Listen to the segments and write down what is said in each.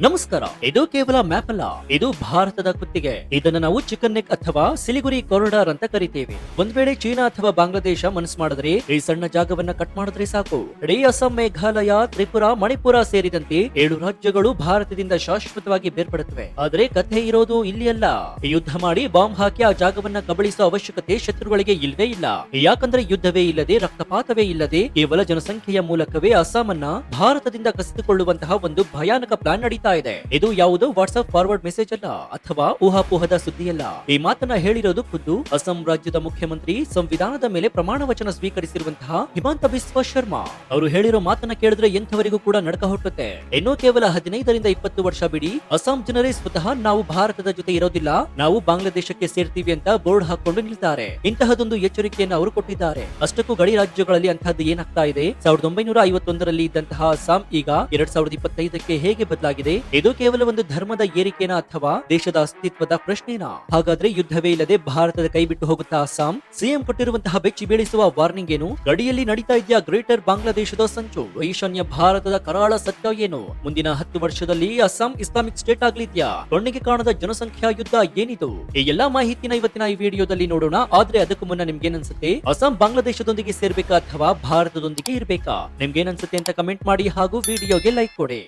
ನಮಸ್ಕಾರ. ಇದು ಕೇವಲ ಮ್ಯಾಪ್ ಅಲ್ಲ, ಇದು ಭಾರತದ ಕುತ್ತಿಗೆ. ಇದನ್ನ ನಾವು ಚಿಕನ್ ನೆಕ್ ಅಥವಾ ಸಿಲಿಗುರಿ ಕಾರಿಡಾರ್ ಅಂತ ಕರಿತೇವೆ. ಒಂದ್ ವೇಳೆ ಚೀನಾ ಅಥವಾ ಬಾಂಗ್ಲಾದೇಶ ಮನಸ್ಸು ಮಾಡಿದ್ರೆ ಈ ಸಣ್ಣ ಜಾಗವನ್ನ ಕಟ್ ಮಾಡಿದ್ರೆ ಸಾಕು, ಇಡೀ ಅಸ್ಸಾಂ, ಮೇಘಾಲಯ, ತ್ರಿಪುರಾ, ಮಣಿಪುರ ಸೇರಿದಂತೆ 7 ರಾಜ್ಯಗಳು ಭಾರತದಿಂದ ಶಾಶ್ವತವಾಗಿ ಬೇರ್ಪಡುತ್ತವೆ. ಆದ್ರೆ ಕಥೆ ಇರೋದು ಇಲ್ಲಿ ಅಲ್ಲ. ಯುದ್ಧ ಮಾಡಿ ಬಾಂಬ್ ಹಾಕಿ ಆ ಜಾಗವನ್ನ ಕಬಳಿಸುವ ಅವಶ್ಯಕತೆ ಶತ್ರುಗಳಿಗೆ ಇಲ್ವೇ ಇಲ್ಲ. ಯಾಕಂದ್ರೆ ಯುದ್ಧವೇ ಇಲ್ಲದೆ, ರಕ್ತಪಾತವೇ ಇಲ್ಲದೆ, ಕೇವಲ ಜನಸಂಖ್ಯೆಯ ಮೂಲಕವೇ ಅಸ್ಸಾಂ ಅನ್ನ ಭಾರತದಿಂದ ಕಸಿದುಕೊಳ್ಳುವಂತಹ ಒಂದು ಭಯಾನಕ ಪ್ಲಾನ್ ನಡೀತಾ ಇದೆ. ಇದು ಯಾವುದೋ ವಾಟ್ಸ್ಆಪ್ ಫಾರ್ವರ್ಡ್ ಮೆಸೇಜ್ ಅಲ್ಲ ಅಥವಾ ಊಹಾಪೋಹದ ಸುದ್ದಿಯಲ್ಲ. ಈ ಮಾತನ್ನ ಹೇಳಿರೋದು ಖುದ್ದು ಅಸ್ಸಾಂ ರಾಜ್ಯದ ಮುಖ್ಯಮಂತ್ರಿ, ಸಂವಿಧಾನದ ಮೇಲೆ ಪ್ರಮಾಣ ವಚನ ಸ್ವೀಕರಿಸಿರುವಂತಹ ಹಿಮಂತ ಬಿಸ್ವಾ ಶರ್ಮಾ. ಅವರು ಹೇಳಿರೋ ಮಾತನ್ನ ಕೇಳಿದ್ರೆ ಎಂಥವರಿಗೂ ಕೂಡ ನಡಕ ಹುಟ್ಟುತ್ತೆ. ಇನ್ನೂ ಕೇವಲ 15ರಿಂದ 20 ವರ್ಷ ಬಿಡಿ, ಅಸ್ಸಾಂ ಜನರೇ ಸ್ವತಃ ನಾವು ಭಾರತದ ಜೊತೆ ಇರೋದಿಲ್ಲ, ನಾವು ಬಾಂಗ್ಲಾದೇಶಕ್ಕೆ ಸೇರ್ತೀವಿ ಅಂತ ಬೋರ್ಡ್ ಹಾಕೊಂಡು ನಿಲ್ತಾರೆ. ಇಂತಹದೊಂದು ಎಚ್ಚರಿಕೆಯನ್ನು ಅವರು ಕೊಟ್ಟಿದ್ದಾರೆ. ಅಷ್ಟಕ್ಕೂ ಗಡಿ ರಾಜ್ಯಗಳಲ್ಲಿ ಅಂತಹದ್ದು ಏನಾಗ್ತಾ ಇದೆ? 1951ರಲ್ಲಿ ಇದ್ದಂತಹ ಅಸ್ಸಾಂ ಈಗ 2025ಕ್ಕೆ ಹೇಗೆ ಬದಲಾಗಿದೆ? ಇದು ಕೇವಲ ಒಂದು ಧರ್ಮದ ಏರಿಕೆನಾ ಅಥವಾ ದೇಶದ ಅಸ್ತಿತ್ವದ ಪ್ರಶ್ನೆನಾ? ಹಾಗಾದ್ರೆ ಯುದ್ಧವೇ ಇಲ್ಲದೆ ಭಾರತದ ಕೈ ಬಿಟ್ಟು ಹೋಗುತ್ತಾ ಅಸ್ಸಾಂ? ಸಿಎಂ ಕೊಟ್ಟಿರುವಂತಹ ಬೆಚ್ಚಿ ಬೀಳಿಸುವ ವಾರ್ನಿಂಗ್ ಏನು? ಗಡಿಯಲ್ಲಿ ನಡೀತಾ ಇದೆಯಾ ಗ್ರೇಟರ್ ಬಾಂಗ್ಲಾದೇಶದ ಸಂಚು? ಈಶಾನ್ಯ ಭಾರತದ ಕರಾಳ ಸತ್ಯ ಏನು? ಮುಂದಿನ 10 ವರ್ಷದಲ್ಲಿ ಅಸ್ಸಾಂ ಇಸ್ಲಾಮಿಕ್ ಸ್ಟೇಟ್ ಆಗ್ಲಿದ್ಯಾ? ಕಣ್ಣಿಗೆ ಕಾಣದ ಜನಸಂಖ್ಯಾ ಯುದ್ಧ ಏನಿದು? ಈ ಎಲ್ಲಾ ಮಾಹಿತಿನ ಇವತ್ತಿನ ಈ ವಿಡಿಯೋದಲ್ಲಿ ನೋಡೋಣ. ಆದ್ರೆ ಅದಕ್ಕೂ ಮುನ್ನ ನಿಮ್ಗೇನನ್ಸುತ್ತೆ? ಅಸ್ಸಾಂ ಬಾಂಗ್ಲಾದೇಶದೊಂದಿಗೆ ಸೇರ್ಬೇಕಾ ಅಥವಾ ಭಾರತದೊಂದಿಗೆ ಇರ್ಬೇಕಾ? ನಿಮ್ಗೇನನ್ಸುತ್ತೆ ಅಂತ ಕಮೆಂಟ್ ಮಾಡಿ ಹಾಗೂ ವಿಡಿಯೋಗೆ ಲೈಕ್ ಕೊಡಿ.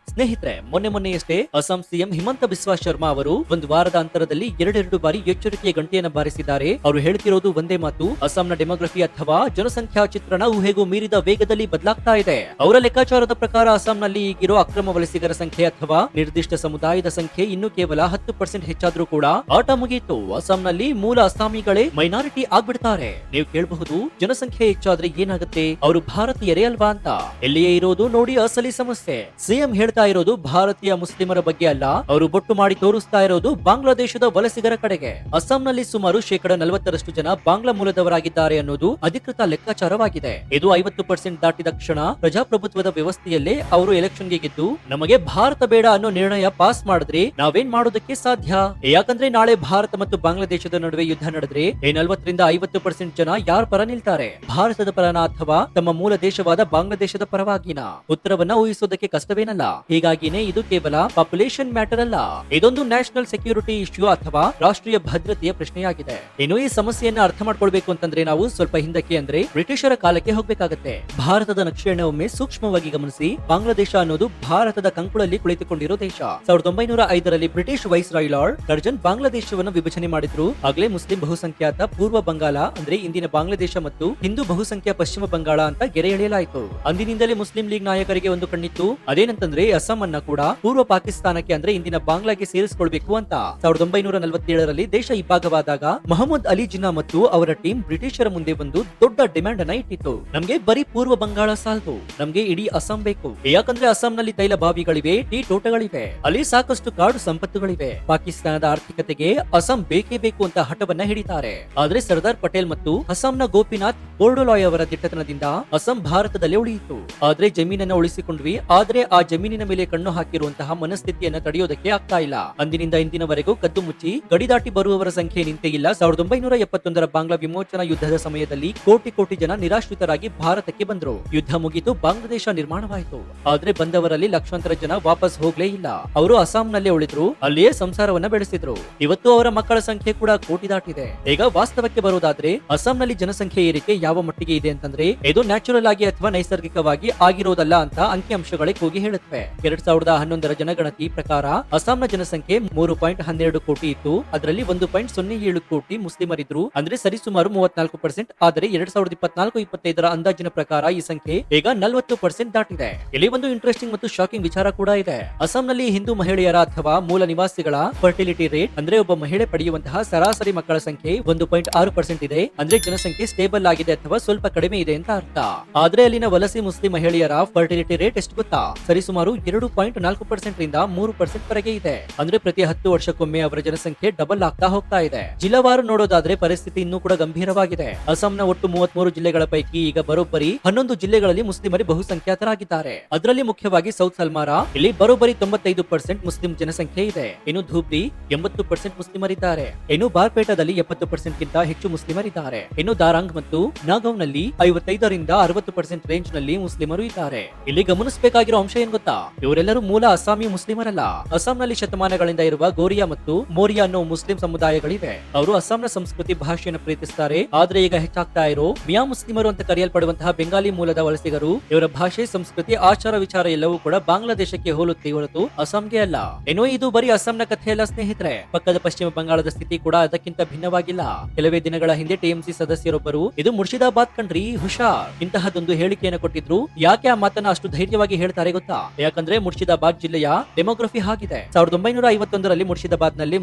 ಸ್ನೇಹಿತರೆ, ಮೊನ್ನೆಯಷ್ಟೇ ಅಸ್ಸಾಂ ಸಿಎಂ ಹಿಮಂತ ಬಿಸ್ವಾ ಶರ್ಮಾ ಅವರು ಒಂದು ವಾರದ ಅಂತರದಲ್ಲಿ 2 ಬಾರಿ ಎಚ್ಚರಿಕೆಯ ಗಂಟೆಯನ್ನು ಬಾರಿಸಿದ್ದಾರೆ. ಅವರು ಹೇಳ್ತಿರೋದು ಒಂದೇ ಮಾತು: ಅಸ್ಸಾಂನ ಡೆಮೋಗ್ರಫಿ ಅಥವಾ ಜನಸಂಖ್ಯಾ ಚಿತ್ರಣ ಊಹೆಗೂ ಮೀರಿದ ವೇಗದಲ್ಲಿ ಬದಲಾಗ್ತಾ ಇದೆ. ಅವರ ಲೆಕ್ಕಾಚಾರದ ಪ್ರಕಾರ ಅಸ್ಸಾಂನಲ್ಲಿ ಈಗಿರೋ ಅಕ್ರಮ ವಲಸಿಗರ ಸಂಖ್ಯೆ ಅಥವಾ ನಿರ್ದಿಷ್ಟ ಸಮುದಾಯದ ಸಂಖ್ಯೆ ಇನ್ನು ಕೇವಲ 10% ಹೆಚ್ಚಾದ್ರೂ ಕೂಡ ಆಟ ಮುಗಿಯಿತು. ಅಸ್ಸಾಂನಲ್ಲಿ ಮೂಲ ಅಸ್ಸಾಮಿಗಳೇ ಮೈನಾರಿಟಿ ಆಗ್ಬಿಡ್ತಾರೆ. ನೀವು ಕೇಳಬಹುದು, ಜನಸಂಖ್ಯೆ ಹೆಚ್ಚಾದ್ರೆ ಏನಾಗುತ್ತೆ? ಅವರು ಭಾರತೀಯರೇ ಅಲ್ವಾ ಅಂತ. ಎಲ್ಲಿಯೇ ಇರೋದು ನೋಡಿ ಅಸಲಿ ಸಮಸ್ಯೆ. ಸಿಎಂ ಹೇಳ್ತಾ ಇರೋದು ಭಾರತೀಯ ಮುಸ್ಲಿಮರ ಬಗ್ಗೆ ಅಲ್ಲ, ಅವರು ಬೊಟ್ಟು ಮಾಡಿ ತೋರಿಸ್ತಾ ಇರೋದು ಬಾಂಗ್ಲಾದೇಶದ ವಲಸಿಗರ ಕಡೆಗೆ. ಅಸ್ಸಾಂನಲ್ಲಿ ಸುಮಾರು 40% ಜನ ಬಾಂಗ್ಲಾ ಮೂಲದವರಾಗಿದ್ದಾರೆ ಅನ್ನೋದು ಅಧಿಕೃತ ಲೆಕ್ಕಾಚಾರವಾಗಿದೆ. ಇದು 50% ದಾಟಿದ ಕ್ಷಣ ಪ್ರಜಾಪ್ರಭುತ್ವದ ವ್ಯವಸ್ಥೆಯಲ್ಲೇ ಅವರು ಎಲೆಕ್ಷನ್ಗೆ ಗೆದ್ದು ನಮಗೆ ಭಾರತ ಬೇಡ ಅನ್ನೋ ನಿರ್ಣಯ ಪಾಸ್ ಮಾಡಿದ್ರೆ ನಾವೇನ್ ಮಾಡೋದಕ್ಕೆ ಸಾಧ್ಯ? ಯಾಕಂದ್ರೆ ನಾಳೆ ಭಾರತ ಮತ್ತು ಬಾಂಗ್ಲಾದೇಶದ ನಡುವೆ ಯುದ್ಧ ನಡೆದ್ರೆ 40ರಿಂದ 50% ಜನ ಯಾರ ಪರ ನಿಲ್ತಾರೆ? ಭಾರತದ ಪರನ ಅಥವಾ ತಮ್ಮ ಮೂಲ ದೇಶವಾದ ಬಾಂಗ್ಲಾದೇಶದ ಪರವಾಗಿನ? ಉತ್ತರವನ್ನ ಊಹಿಸೋದಕ್ಕೆ ಕಷ್ಟವೇನಲ್ಲ. ಹೀಗಾಗಿನೇ ಇದು ಕೇವಲ ಪಾಪ್ಯುಲೇಷನ್ ಮ್ಯಾಟರ್ ಅಲ್ಲ, ಇದೊಂದು ನ್ಯಾಷನಲ್ ಸೆಕ್ಯೂರಿಟಿ ಇಶ್ಯೂ ಅಥವಾ ರಾಷ್ಟ್ರೀಯ ಭದ್ರತೆಯ ಪ್ರಶ್ನೆಯಾಗಿದೆ. ಇನ್ನು ಈ ಸಮಸ್ಯೆಯನ್ನ ಅರ್ಥ ಮಾಡ್ಕೊಳ್ಬೇಕು ಅಂತಂದ್ರೆ ನಾವು ಸ್ವಲ್ಪ ಹಿಂದಕ್ಕೆ ಅಂದ್ರೆ ಬ್ರಿಟಿಷರ ಕಾಲಕ್ಕೆ ಹೋಗ್ಬೇಕಾಗತ್ತೆ. ಭಾರತದ ನಕ್ಷೆಯನ್ನು ಒಮ್ಮೆ ಸೂಕ್ಷ್ಮವಾಗಿ ಗಮನಿಸಿ. ಬಾಂಗ್ಲಾದೇಶ ಅನ್ನೋದು ಭಾರತದ ಕಂಕುಳಲ್ಲಿ ಕುಳಿತುಕೊಂಡಿರೋ ದೇಶ. 1905ರಲ್ಲಿ British viceroy Lord Curzon ಬಾಂಗ್ಲಾದೇಶವನ್ನು ವಿಭಜನೆ ಮಾಡಿದ್ರು. ಆಗ್ಲೇ ಮುಸ್ಲಿಂ ಬಹುಸಂಖ್ಯಾತ ಪೂರ್ವ ಬಂಗಾಳ ಅಂದ್ರೆ ಇಂದಿನ ಬಾಂಗ್ಲಾದೇಶ ಮತ್ತು ಹಿಂದೂ ಬಹುಸಂಖ್ಯಾ ಪಶ್ಚಿಮ ಬಂಗಾಳ ಅಂತ ಗೆರೆ ಎಳೆಯಲಾಯಿತು. ಅಂದಿನಿಂದಲೇ ಮುಸ್ಲಿಂ ಲೀಗ್ ನಾಯಕರಿಗೆ ಒಂದು ಕಣ್ಣಿತ್ತು, ಅದೇನಂತಂದ್ರೆ ಅಸ್ಸಾಂ ಅನ್ನ ಕೂಡ ಪೂರ್ವ ಪಾಕಿಸ್ತಾನಕ್ಕೆ ಅಂದ್ರೆ ಇಂದಿನ ಬಾಂಗ್ಲಾಗೆ ಸೇರಿಸಿಕೊಳ್ಬೇಕು ಅಂತ. 1947ರಲ್ಲಿ ದೇಶ ಇಬ್ಬಾಗವಾದಾಗ ಮೊಹಮ್ಮದ್ ಅಲಿ ಜಿನ್ನಾ ಮತ್ತು ಅವರ ಟೀಮ್ ಬ್ರಿಟಿಷರ ಮುಂದೆ ಒಂದು ದೊಡ್ಡ ಡಿಮ್ಯಾಂಡ್ ಅನ್ನ ಇಟ್ಟಿತ್ತು: ನಮ್ಗೆ ಬರೀ ಪೂರ್ವ ಬಂಗಾಳ ಸಾಲದು, ನಮ್ಗೆ ಇಡೀ ಅಸ್ಸಾಂ ಬೇಕು. ಯಾಕಂದ್ರೆ ಅಸ್ಸಾಂನಲ್ಲಿ ತೈಲ ಬಾವಿಗಳಿವೆ, ಟೀ ತೋಟಗಳಿವೆ, ಅಲ್ಲಿ ಸಾಕಷ್ಟು ಕಾಡು ಸಂಪತ್ತುಗಳಿವೆ. ಪಾಕಿಸ್ತಾನದ ಆರ್ಥಿಕತೆಗೆ ಅಸ್ಸಾಂ ಬೇಕೇ ಬೇಕು ಅಂತ ಹಠವನ್ನ ಹಿಡಿತಾರೆ. ಆದ್ರೆ ಸರ್ದಾರ್ ಪಟೇಲ್ ಮತ್ತು ಅಸ್ಸಾಂನ ಗೋಪಿನಾಥ್ ಬೋರ್ಡೋಲಾಯ್ ಅವರ ದಿಟ್ಟತನದಿಂದ ಅಸ್ಸಾಂ ಭಾರತದಲ್ಲೇ ಉಳಿಯಿತು. ಆದ್ರೆ ಜಮೀನನ್ನ ಉಳಿಸಿಕೊಂಡ್ವಿ, ಆದ್ರೆ ಆ ಜಮೀನಿನ ಮೇಲೆ ಕಣ್ಣು ಹಾಕಿರುವಂತಹ ಮನಸ್ಥಿತಿಯನ್ನ ತಡೆಯೋದಕ್ಕೆ ಆಗ್ತಾ ಇಲ್ಲ. ಅಂದಿನಿಂದ ಇಂದಿನವರೆಗೂ ಕದ್ದು ಮುಚ್ಚಿ ಗಡಿ ದಾಟಿ ಬರುವವರ ಸಂಖ್ಯೆ ನಿಂತೇ ಇಲ್ಲ. 1971ರ ಬಾಂಗ್ಲಾ ವಿಮೋಚನಾ ಯುದ್ಧದ ಸಮಯದಲ್ಲಿ ಕೋಟಿ ಜನ ನಿರಾಶ್ರಿತರಾಗಿ ಭಾರತಕ್ಕೆ ಬಂದ್ರು. ಯುದ್ಧ ಮುಗಿದು ಬಾಂಗ್ಲಾದೇಶ ನಿರ್ಮಾಣವಾಯಿತು. ಆದ್ರೆ ಬಂದವರಲ್ಲಿ ಲಕ್ಷಾಂತರ ಜನ ವಾಪಸ್ ಹೋಗ್ಲೇ ಇಲ್ಲ. ಅವರು ಅಸ್ಸಾಂನಲ್ಲೇ ಉಳಿದ್ರು, ಅಲ್ಲಿಯೇ ಸಂಸಾರವನ್ನ ಬೆಳೆಸಿದ್ರು. ಇವತ್ತು ಅವರ ಮಕ್ಕಳ ಸಂಖ್ಯೆ ಕೂಡ ಕೋಟಿ ದಾಟಿದೆ. ಈಗ ವಾಸ್ತವಕ್ಕೆ ಬರೋದಾದ್ರೆ ಅಸ್ಸಾಂನಲ್ಲಿ ಜನಸಂಖ್ಯೆ ಏರಿಕೆ ಯಾವ ಮಟ್ಟಿಗೆ ಇದೆ ಅಂತಂದ್ರೆ ಇದು ನ್ಯಾಚುರಲ್ ಆಗಿ ಅಥವಾ ನೈಸರ್ಗಿಕವಾಗಿ ಆಗಿರೋದಲ್ಲ ಅಂತ ಅಂಕಿಅಂಶಗಳೇ ಕೂಗಿ ಹೇಳುತ್ತವೆ. 2011ರ ಜನಗಣತಿ ಪ್ರಕಾರ ಅಸ್ಸಾಂನ ಜನಸಂಖ್ಯೆ 3.12 ಕೋಟಿ ಇತ್ತು. ಅದರಲ್ಲಿ 1.07 ಕೋಟಿ ಮುಸ್ಲಿಮರಿದ್ರು, ಅಂದ್ರೆ ಸರಿಸುಮಾರು 34%. ಆದರೆ 2024-25ರ ಅಂದಾಜಿನ ಪ್ರಕಾರ ಈ ಸಂಖ್ಯೆ ಈಗ 40% ದಾಟಿದೆ. ಇಲ್ಲಿ ಒಂದು ಇಂಟ್ರೆಸ್ಟಿಂಗ್ ಮತ್ತು ಶಾಕಿಂಗ್ ವಿಚಾರ ಕೂಡ ಇದೆ. ಅಸ್ಸಾಂನಲ್ಲಿ ಹಿಂದೂ ಮಹಿಳೆಯರ ಅಥವಾ ಮೂಲ ನಿವಾಸಿಗಳ ಫರ್ಟಿಲಿಟಿ ರೇಟ್ ಅಂದ್ರೆ ಒಬ್ಬ ಮಹಿಳೆ ಪಡೆಯುವಂತಹ ಸರಾಸರಿ ಮಕ್ಕಳ ಸಂಖ್ಯೆ 1.6% ಇದೆ. ಅಂದ್ರೆ ಜನಸಂಖ್ಯೆ ಸ್ಟೇಬಲ್ ಆಗಿದೆ ಅಥವಾ ಸ್ವಲ್ಪ ಕಡಿಮೆ ಇದೆ ಅಂತ ಅರ್ಥ. ಆದ್ರೆ ಅಲ್ಲಿನ ವಲಸೆ ಮುಸ್ಲಿಂ ಮಹಿಳೆಯರ ಫರ್ಟಿಲಿಟಿ ರೇಟ್ ಎಷ್ಟು ಗೊತ್ತಾ? ಸರಿಸುಮಾರು 2.4% ರಿಂದ 3% ವರೆಗೆ ಇದೆ. ಅಂದ್ರೆ ಪ್ರತಿ 10 ವರ್ಷಕ್ಕೊಮ್ಮೆ ಅವರ ಜನಸಂಖ್ಯೆ ಡಬಲ್ ಆಗ್ತಾ ಹೋಗ್ತಾ ಇದೆ. ಜಿಲ್ಲಾವಾರು ನೋಡೋದಾದ್ರೆ ಪರಿಸ್ಥಿತಿ ಇನ್ನೂ ಕೂಡ ಗಂಭೀರವಾಗಿದೆ. ಅಸ್ಸಾಂನ ಒಟ್ಟು 33 ಜಿಲ್ಲೆಗಳ ಪೈಕಿ ಈಗ ಬರೋಬ್ಬರಿ 11 ಜಿಲ್ಲೆಗಳಲ್ಲಿ ಮುಸ್ಲಿಮರು ಬಹುಸಂಖ್ಯಾತರಾಗಿದ್ದಾರೆ. ಅದರಲ್ಲಿ ಮುಖ್ಯವಾಗಿ ಸೌತ್ ಸಲ್ಮಾರಾ, ಇಲ್ಲಿ ಬರೋಬ್ಬರಿ 95% ಮುಸ್ಲಿಂ ಜನಸಂಖ್ಯೆ ಇದೆ. ಇನ್ನು ಧೂಬ್ರಿ 80% ಮುಸ್ಲಿಮರಿದ್ದಾರೆ. ಇನ್ನು ಬಾರ್ಪೇಟದಲ್ಲಿ 70% ಗಿಂತ ಹೆಚ್ಚು ಮುಸ್ಲಿಮರಿದ್ದಾರೆ. ಇನ್ನು ದಾರಂಗ್ ಮತ್ತು ನಾಗೌನ್ನಲ್ಲಿ 55ರಿಂದ 60% ರೇಂಜ್ ನಲ್ಲಿ ಮುಸ್ಲಿಮರು ಇದ್ದಾರೆ. ಇಲ್ಲಿ ಗಮನಿಸಬೇಕಾಗಿರೋ ಅಂಶ ಏನ್ ಗೊತ್ತಾ, ಇವರೆಲ್ಲರೂ ಮೂಲ ಅಸ್ಸಾಮಿ ಮುಸ್ಲಿಮರಲ್ಲ. ಅಸ್ಸಾಂನಲ್ಲಿ ಶತಮಾನಗಳಿಂದ ಇರುವ ಗೋರಿಯಾ ಮತ್ತು ಮೋರಿಯಾ ಅನ್ನೋ ಮುಸ್ಲಿಂ ಸಮುದಾಯಗಳಿವೆ. ಅವರು ಅಸ್ಸಾಂನ ಸಂಸ್ಕೃತಿ ಭಾಷೆಯನ್ನು ಪ್ರೀತಿಸುತ್ತಾರೆ. ಆದ್ರೆ ಈಗ ಹೆಚ್ಚಾಗ್ತಾ ಇರೋ ಮಿಯಾ ಮುಸ್ಲಿಮರು ಅಂತ ಕರೆಯಲ್ಪಡುವಂತಹ ಬೆಂಗಾಲಿ ಮೂಲದ ವಲಸಿಗರು, ಇವರ ಭಾಷೆ, ಸಂಸ್ಕೃತಿ, ಆಚಾರ ವಿಚಾರ ಎಲ್ಲವೂ ಕೂಡ ಬಾಂಗ್ಲಾದೇಶಕ್ಕೆ ಹೋಲುತ್ತೆ ಹೊರತು ಅಸ್ಸಾಂಗೆ ಅಲ್ಲ. ಏನೋ ಇದು ಬರೀ ಅಸ್ಸಾಂನ ಕಥೆಯಲ್ಲ ಸ್ನೇಹಿತರೆ, ಪಕ್ಕದ ಪಶ್ಚಿಮ ಬಂಗಾಳದ ಸ್ಥಿತಿ ಕೂಡ ಅದಕ್ಕಿಂತ ಭಿನ್ನವಾಗಿಲ್ಲ. ಕೆಲವೇ ದಿನಗಳ ಹಿಂದೆ ಟಿಎಂಸಿ ಸದಸ್ಯರೊಬ್ಬರು ಇದು ಮುರ್ಷಿದಾಬಾದ್ ಕಣ್ರಿ ಹುಷಾರ್ ಇಂತಹದೊಂದು ಹೇಳಿಕೆಯನ್ನು ಕೊಟ್ಟಿದ್ರು. ಯಾಕೆ ಆ ಮಾತನ್ನ ಅಷ್ಟು ಧೈರ್ಯವಾಗಿ ಹೇಳ್ತಾರೆ ಗೊತ್ತಾ? ಯಾಕಂದ್ರೆ ಮುರ್ಷಿದಾಬಾದ್ ಜಿಲ್ಲೆಯ ಡೆಮೋಗ್ರಫಿ ಆಗಿದೆ. 1951ರಲ್ಲಿ ಮುರ್ಷಿದಾಬಾದ್ ನಲ್ಲಿ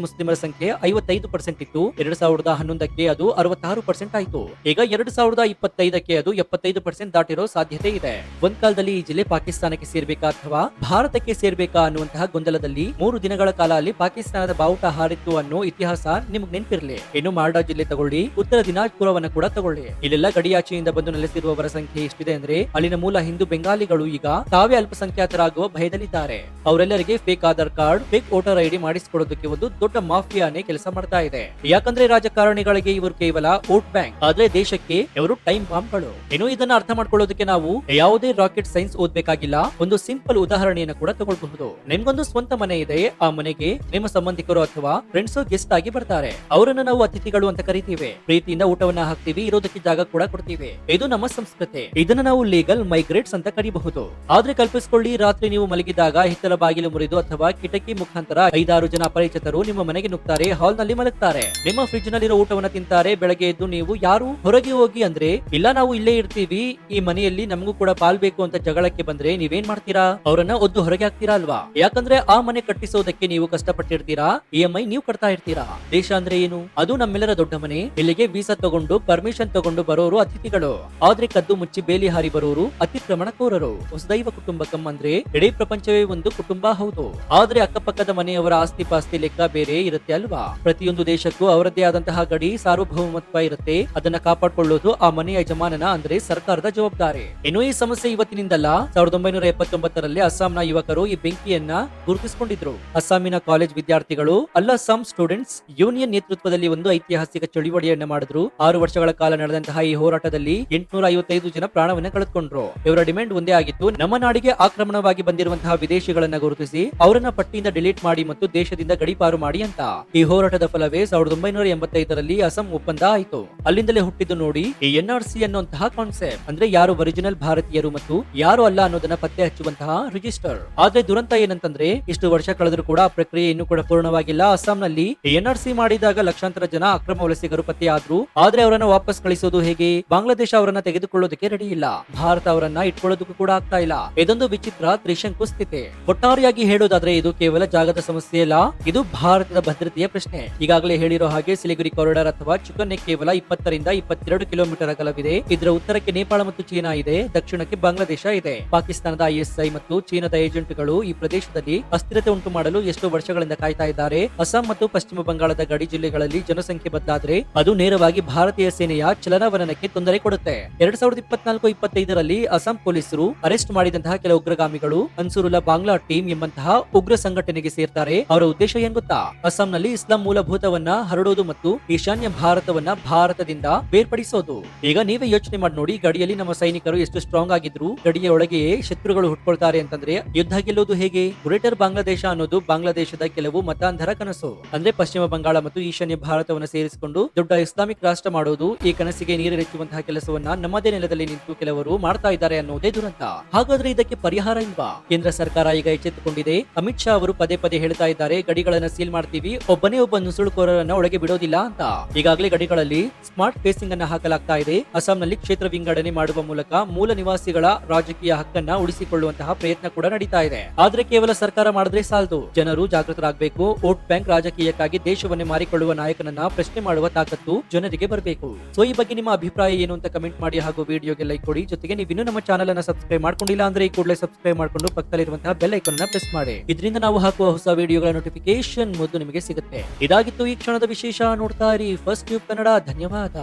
ಮುಸ್ಲಿಮರ ಸಂಖ್ಯೆ 55% ಇತ್ತು. 2011ಕ್ಕೆ ಅದು 66% ಆಯ್ತು. ಈಗ 2025ಕ್ಕೆ ಅದು 75% ದಾಟಿರೋ ಸಾಧ್ಯತೆ ಇದೆ. ಒಂದ್ ಕಾಲದಲ್ಲಿ ಈ ಜಿಲ್ಲೆ ಪಾಕಿಸ್ತಾನಕ್ಕೆ ಸೇರ್ಬೇಕಾ ಅಥವಾ ಭಾರತಕ್ಕೆ ಸೇರ್ಬೇಕಾ ಅನ್ನುವಂತಹ ಗೊಂದಲದಲ್ಲಿ 3 ದಿನಗಳ ಕಾಲ ಅಲ್ಲಿ ಪಾಕಿಸ್ತಾನದ ಬಾವುಟ ಹಾರಿತ್ತು ಅನ್ನೋ ಇತಿಹಾಸ ನಿಮ್ಗೆ ನೆನಪಿರ್ಲಿ. ಇನ್ನು ಮಾಲ್ಡಾ ಜಿಲ್ಲೆ ತಗೊಳ್ಳಿ, ಉತ್ತರ ದಿನಾಜ್ಪುರವನ್ನ ಕೂಡ ತಗೊಳ್ಳಿ. ಇಲ್ಲೆಲ್ಲ ಗಡಿಯಾಚೆಯಿಂದ ಬಂದು ನೆಲೆಸಿರುವವರ ಸಂಖ್ಯೆ ಎಷ್ಟಿದೆ ಅಂದ್ರೆ ಅಲ್ಲಿನ ಮೂಲ ಹಿಂದೂ ಬೆಂಗಾಲಿಗಳು ಈಗ ತಾವೇ ಅಲ್ಪಸಂಖ್ಯಾತರಾಗುವ ಭಯದಲ್ಲಿದ್ದಾರೆ. ಅವರೆಲ್ಲರಿಗೆ fake Aadhaar card, fake voter ID ಮಾಡಿಸಿಕೊಡೋದಕ್ಕೆ ಒಂದು ದೊಡ್ಡ ಮಾಫಿಯಾನೇ ಕೆಲಸ ಮಾಡ್ತಾ ಇದೆ. ಯಾಕಂದ್ರೆ ರಾಜಕಾರಣಿಗಳಿಗೆ ಇವರು ಕೇವಲ ವೋಟ್ ಬ್ಯಾಂಕ್, ಆದ್ರೆ ದೇಶಕ್ಕೆ ಇವರು ಟೈಮ್ ಬಾಂಬ್ಗಳು. ಇನ್ನು ಇದನ್ನ ಅರ್ಥ ಮಾಡ್ಕೊಳ್ಳೋದಕ್ಕೆ ನಾವು ಯಾವುದೇ ರಾಕೆಟ್ ಸೈನ್ಸ್ ಓದ್ಬೇಕಾಗಿಲ್ಲ. ಒಂದು ಸಿಂಪಲ್ ಉದಾಹರಣೆಯನ್ನು ಕೂಡ ತಗೊಳ್ಬಹುದು. ನಿಮ್ಗೊಂದು ಸ್ವಂತ ಮನೆ ಇದೆ, ಆ ಮನೆಗೆ ನಿಮ್ಮ ಸಂಬಂಧಿಕರು ಅಥವಾ ಫ್ರೆಂಡ್ಸ್ ಗೆಸ್ಟ್ ಆಗಿ ಬರ್ತಾರೆ. ಅವರನ್ನ ನಾವು ಅತಿಥಿಗಳು ಅಂತ ಕರಿತೀವಿ. ಪ್ರೀತಿಯಿಂದ ಊಟವನ್ನ ಹಾಕ್ತಿವಿ, ಇರೋದಕ್ಕೆ ಜಾಗ ಕೂಡ ಕೊಡ್ತೀವಿ. ಇದು ನಮ್ಮ ಸಂಸ್ಕೃತಿ. ಇದನ್ನ ನಾವು ಲೀಗಲ್ ಮೈಗ್ರೇಟ್ಸ್ ಅಂತ ಕರಿಬಹುದು. ಆದ್ರೆ ಕಲ್ಪಿಸಿಕೊಳ್ಳಿ, ರಾತ್ರಿ ನೀವು ಮಲಗಿದಾಗ ಹಿತ್ತಲ ಬಾಗಿಲು ಮುರಿದು ಅಥವಾ ಕಿಟಕಿ ಮುಖಾಂತರ 5-6 ಜನ ಅಪರಿಚಿತರು ನಿಮ್ಮ ಮನೆಗೆ ನುಗ್ತಾರೆ, ಹಾಲ್ ನಲ್ಲಿ ಮಲಗ್ತಾರೆ, ನಿಮ್ಮ ಫ್ರಿಡ್ಜ್ ನಲ್ಲಿರೋ ಊಟವನ್ನ ತಿಂತಾರೆ. ಬೆಳಗ್ಗೆ ಎದ್ದು ನೀವು ಯಾರು ಹೊರಗೆ ಹೋಗಿ ಅಂದ್ರೆ ಇಲ್ಲ ನಾವು ಇಲ್ಲೇ ಇರ್ತೀವಿ, ಈ ಮನೆಯಲ್ಲಿ ನಮಗೂ ಕೂಡ ಪಾಲ್ ಬೇಕು ಅಂತ ಜಗಳಕ್ಕೆ ಬಂದ್ರೆ ನೀವೇನ್ ಮಾಡ್ತೀರಾ? ಅವರನ್ನ ಒದ್ದು ಹೊರಗೆ ಹಾಕ್ತೀರಾ ಅಲ್ವಾ? ಯಾಕಂದ್ರೆ ಆ ಮನೆ ಕಟ್ಟಿಸೋದಕ್ಕೆ ನೀವು ಕಷ್ಟಪಟ್ಟಿರ್ತೀರಾ, EMI ನೀವು ಕಟ್ತಾ ಇರ್ತೀರಾ. ದೇಶ ಅಂದ್ರೆ ಏನು? ಅದು ನಮ್ಮೆಲ್ಲರ ದೊಡ್ಡ ಮನೆ. ಇಲ್ಲಿಗೆ ವೀಸಾ ತಗೊಂಡು ಪರ್ಮಿಷನ್ ತಗೊಂಡು ಬರೋರು ಅತಿಥಿಗಳು, ಆದ್ರೆ ಕದ್ದು ಮುಚ್ಚಿ ಬೇಲಿ ಹಾರಿ ಬರೋರು ಅತಿಕ್ರಮಣಕೋರರು. ವಸುದೈವ ಕುಟುಂಬಕಂ ಅಂದ್ರೆ ಇಡೀ ಪ್ರಪಂಚವೇ ಒಂದು ಕುಟುಂಬ ಹೌದು, ಆದ್ರೆ ಅಕ್ಕಪಕ್ಕದ ಮನೆಯವರ ಆಸ್ತಿ ಪಾಸ್ತಿ ಲೆಕ್ಕ ಬೇರೆ ಇರುತ್ತೆ ಅಲ್ವಾ? ಪ್ರತಿಯೊಂದು ದೇಶಕ್ಕೂ ಅವರದ್ದೇ ಆದಂತಹ ಗಡಿ ಸಾರ್ವಭೌಮತ್ವ ಇರುತ್ತೆ. ಅದನ್ನ ಕಾಪಾಡಿಕೊಳ್ಳೋದು ಆ ಮನೆಯ ಯಜಮಾನನ ಅಂದ್ರೆ ಸರ್ಕಾರದ ಜವಾಬ್ದಾರಿ. ಇನ್ನು ಈ ಸಮಸ್ಯೆ ಇವತ್ತಿನಿಂದಲ್ಲ, 1979ರಲ್ಲಿ ಅಸ್ಸಾಂನ ಯುವಕರು ಈ ಬೆಂಕಿಯನ್ನ ಗುರುತಿಸಿಕೊಂಡಿದ್ರು. ಅಸ್ಸಾಮಿನ ಕಾಲೇಜ್ ವಿದ್ಯಾರ್ಥಿಗಳು ಅಲ್ ಅಸ್ಸಾಂ ಸ್ಟೂಡೆಂಟ್ಸ್ ಯೂನಿಯನ್ ನೇತೃತ್ವದಲ್ಲಿ ಒಂದು ಐತಿಹಾಸಿಕ ಚಳುವಳಿಯನ್ನ ಮಾಡಿದ್ರು. 6 ವರ್ಷಗಳ ಕಾಲ ನಡೆದಂತಹ ಈ ಹೋರಾಟದಲ್ಲಿ 855 ಜನ ಪ್ರಾಣವನ್ನ ಕಳೆದುಕೊಂಡ್ರು. ಇವರ ಡಿಮ್ಯಾಂಡ್ ಒಂದೇ ಆಗಿತ್ತು, ನಮ್ಮ ನಾಡಿಗೆ ಆಕ್ರಮಣವಾಗಿ ಬಂದಿರುವಂತಹ ವಿದೇಶಿಗಳನ್ನ ಗುರುತಿಸಿ ಅವರನ್ನ ಪಟ್ಟಿಯಿಂದ ಡಿಲೀಟ್ ಮಾಡಿ ಮತ್ತು ದೇಶದಿಂದ ಗಡಿಪಾರು ಮಾಡಿ ಅಂತ. ಈ ಹೋರಾಟದ ಫಲವೇ 1985ರಲ್ಲಿ ಅಸ್ಸಾಂ ಒಪ್ಪಂದ ಆಯಿತು. ಅಲ್ಲಿಂದಲೇ ಹುಟ್ಟಿದ್ದು ನೋಡಿ ಈ NRC ಅನ್ನುವಂತಹ ಕಾನ್ಸೆಪ್ಟ್. ಅಂದ್ರೆ ಯಾರು ಒರಿಜಿನಲ್ ಭಾರತೀಯರು ಮತ್ತು ಯಾರು ಅಲ್ಲ ಅನ್ನೋದನ್ನ ಪತ್ತೆ ಹಚ್ಚುವಂತಹ ರಿಜಿಸ್ಟರ್. ಆದ್ರೆ ದುರಂತ ಏನಂತಂದ್ರೆ ಇಷ್ಟು ವರ್ಷ ಕಳೆದರೂ ಕೂಡ ಆ ಪ್ರಕ್ರಿಯೆ ಇನ್ನೂ ಕೂಡ ಪೂರ್ಣವಾಗಿಲ್ಲ. ಅಸ್ಸಾಂನಲ್ಲಿ NRC ಮಾಡಿದಾಗ ಲಕ್ಷಾಂತರ ಜನ ಅಕ್ರಮ ವಲಸಿಗರು ಪತ್ತೆಯಾದ್ರು. ಆದ್ರೆ ಅವರನ್ನ ವಾಪಸ್ ಕಳಿಸೋದು ಹೇಗೆ? ಬಾಂಗ್ಲಾದೇಶ ಅವರನ್ನ ತೆಗೆದುಕೊಳ್ಳೋದಕ್ಕೆ ರೆಡಿ ಇಲ್ಲ, ಭಾರತ ಅವರನ್ನ ಇಟ್ಕೊಳ್ಳೋದಕ್ಕೂ ಕೂಡ ಆಗ್ತಾ ಇಲ್ಲ. ಇದೊಂದು ವಿಚಿತ್ರ ತ್ರಿಶಂಕು ಸ್ಥಿತಿ. ಒಟ್ಟಾರೆಯಾಗಿ ಹೇಳೋದಾದ್ರೆ ಇದು ಕೇವಲ ಜಾಗದ ಸಮಸ್ಯೆ ಅಲ್ಲ, ಇದು ಭಾರತದ ಭದ್ರತೆಯ ಪ್ರಶ್ನೆ. ಈಗಾಗಲೇ ಹೇಳಿರೋ ಹಾಗೆ ಸಿಲಿಗುರಿ ಕಾರಿಡಾರ್ ಅಥವಾ ಚಿಕನ್ ನೆಕ್ ಕೇವಲ 20ರಿಂದ 22 ಕಿಲೋಮೀಟರ್ ಅಗಲವಿದೆ. ಇದರ ಉತ್ತರಕ್ಕೆ ನೇಪಾಳ ಮತ್ತು ಚೀನಾ ಇದೆ, ದಕ್ಷಿಣಕ್ಕೆ ಬಾಂಗ್ಲಾದೇಶ ಇದೆ. ಪಾಕಿಸ್ತಾನದ ISI ಮತ್ತು ಚೀನಾದ ಏಜೆಂಟ್ಗಳು ಈ ಪ್ರದೇಶದಲ್ಲಿ ಅಸ್ಥಿರತೆ ಉಂಟು ಮಾಡಲು ಎಷ್ಟೋ ವರ್ಷಗಳಿಂದ ಕಾಯ್ತಾ ಇದ್ದಾರೆ. ಅಸ್ಸಾಂ ಮತ್ತು ಪಶ್ಚಿಮ ಬಂಗಾಳದ ಗಡಿ ಜಿಲ್ಲೆಗಳಲ್ಲಿ ಜನಸಂಖ್ಯೆ ಬದಲಾದ್ರೆ ಅದು ನೇರವಾಗಿ ಭಾರತೀಯ ಸೇನೆಯ ಚಲನವಲನಕ್ಕೆ ತೊಂದರೆ ಕೊಡುತ್ತೆ. 2024-25ರಲ್ಲಿ ಅಸ್ಸಾಂ ಪೊಲೀಸರು ಅರೆಸ್ಟ್ ಮಾಡಿದಂತಹ ಕೆಲ ಉಗ್ರಗಾಮಿಗಳು ಅನ್ಸುರುಲ್ಲಾ ಬಾಂಗ್ಲಾ ಟೀಮ್ ಎಂಬಂತಹ ಉಗ್ರ ಸಂಘಟನೆಗೆ ಸೇರ್ತಾರೆ. ಅವರ ಉದ್ದೇಶ ಏನ್ ಗೊತ್ತಾ? ಅಸ್ಸಾಂನಲ್ಲಿ ಇಸ್ಲಾಂ ಮೂಲಭೂತವನ್ನ ಹರಡೋದು ಮತ್ತು ಈಶಾನ್ಯ ಭಾರತವನ್ನ ಭಾರತದಿಂದ ಬೇರ್ಪಡಿಸೋದು. ಈಗ ನೀವೇ ಯೋಚನೆ ಮಾಡಿ ನೋಡಿ, ಗಡಿಯಲ್ಲಿ ನಮ್ಮ ಸೈನಿಕರು ಎಷ್ಟು ಸ್ಟ್ರಾಂಗ್ ಆಗಿದ್ರು, ಗಡಿಯ ಒಳಗೆಯೇ ಶತ್ರುಗಳು ಹುಟ್ಕೊಳ್ತಾರೆ ಅಂತಂದ್ರೆ ಯುದ್ಧ ಗೆಲ್ಲೋದು ಹೇಗೆ? ಗ್ರೇಟರ್ ಬಾಂಗ್ಲಾದೇಶ ಅನ್ನೋದು ಬಾಂಗ್ಲಾದೇಶದ ಕೆಲವು ಮತಾಂಧರ ಕನಸು. ಅಂದ್ರೆ ಪಶ್ಚಿಮ ಬಂಗಾಳ ಮತ್ತು ಈಶಾನ್ಯ ಭಾರತವನ್ನು ಸೇರಿಸಿಕೊಂಡು ದೊಡ್ಡ ಇಸ್ಲಾಮಿಕ್ ರಾಷ್ಟ್ರ ಮಾಡೋದು. ಈ ಕನಸಿಗೆ ನೀರೆರೆಚ್ಚುವಂತಹ ಕೆಲಸವನ್ನ ನಮ್ಮದೇ ನೆಲದಲ್ಲಿ ನಿಂತು ಕೆಲವರು ಮಾಡ್ತಾ ಇದ್ದಾರೆ ಅನ್ನೋದೇ ದುರಂತ. ಹಾಗಾದ್ರೆ ಇದಕ್ಕೆ ಪರಿಹಾರ ಇಲ್ವಾ? ಕೇಂದ್ರ ಸರ್ಕಾರ ಈಗ ಎಚ್ಚೆತ್ತುಕೊಂಡಿದೆ. ಅಮಿತ್ ಶಾ ಅವರು ಪದೇ ಪದೇ ಹೇಳ್ತಾ ಇದ್ದಾರೆ, ಗಡಿಗಳನ್ನ ಸೀಲ್ ಮಾಡ್ತೀವಿ, ಒಬ್ಬನೇ ಒಬ್ಬ ನುಸುಳುಕೋರರನ್ನ ಒಳಗೆ ಬಿಡೋದಿಲ್ಲ ಅಂತ. ಈಗಾಗಲೇ ಗಡಿಗಳಲ್ಲಿ ಸ್ಮಾರ್ಟ್ ಫೇಸಿಂಗ್ ಅನ್ನ ಹಾಕಲಾಗ್ತಾ ಇದೆ. ಅಸ್ಸಾಂನಲ್ಲಿ ಕ್ಷೇತ್ರ ವಿಂಗಡಣೆ ಮಾಡುವ ಮೂಲಕ ಮೂಲ ನಿವಾಸಿಗಳ ರಾಜಕೀಯ ಹಕ್ಕನ್ನ ಉಳಿಸಿಕೊಳ್ಳುವಂತಹ ಪ್ರಯತ್ನ ಕೂಡ ನಡೀತಾ ಇದೆ. ಆದ್ರೆ ಕೇವಲ ಸರ್ಕಾರ ಮಾಡಿದ್ರೆ ಸಾಲದು, ಜನರು ಜಾಗೃತರಾಗಬೇಕು. ವೋಟ್ ಬ್ಯಾಂಕ್ ರಾಜಕೀಯಕ್ಕಾಗಿ ದೇಶವನ್ನೇ ಮಾರಿಕೊಳ್ಳುವ ನಾಯಕನನ್ನ ಪ್ರಶ್ನೆ ಮಾಡುವ ತಾಕತ್ತು ಜನರಿಗೆ ಬರಬೇಕು. ಸೊ ಈ ಬಗ್ಗೆ ನಿಮ್ಮ ಅಭಿಪ್ರಾಯ ಏನು ಅಂತ ಕಮೆಂಟ್ ಮಾಡಿ, ಹಾಗೂ ವಿಡಿಯೋಗೆ ಲೈಕ್ ಕೊಡಿ. ಜೊತೆಗೆ ನೀವು ಇನ್ನೂ ನಮ್ಮ ಚಾನೆಲ್ ಅನ್ನ ಸಬ್ಸ್ಕ್ರೈಬ್ ಮಾಡ್ಕೊಂಡಿಲ್ಲ ಅಂದ್ರೆ ಈ ಕೂಡಲೇ ಸಬ್ಸ್ಕ್ರೈಬ್ ಮಾಡ್ಕೊಂಡು ಪಕ್ಕದಲ್ಲಿರುವಂತಹ ಬೆಲ್ ಐಕಾನ್ ಅನ್ನ ಪ್ರೆಸ್ ಮಾಡಿ. ಇದರಿಂದ ನಾವು ಹಾಕುವ ಹೊಸ ವಿಡಿಯೋಗಳ ನೋಟಿಫಿಕೇಶನ್ ಮೊದಲು ನಿಮಗೆ ಸಿಗುತ್ತೆ. ಇದಾಗಿತ್ತು ಈ ಕ್ಷಣದ ವಿಶೇಷ. ನೋಡ್ತಾ ಇರಿ ಫಸ್ಟ್ ಟ್ಯೂಬ್ ಕನ್ನಡ. ಧನ್ಯವಾದ.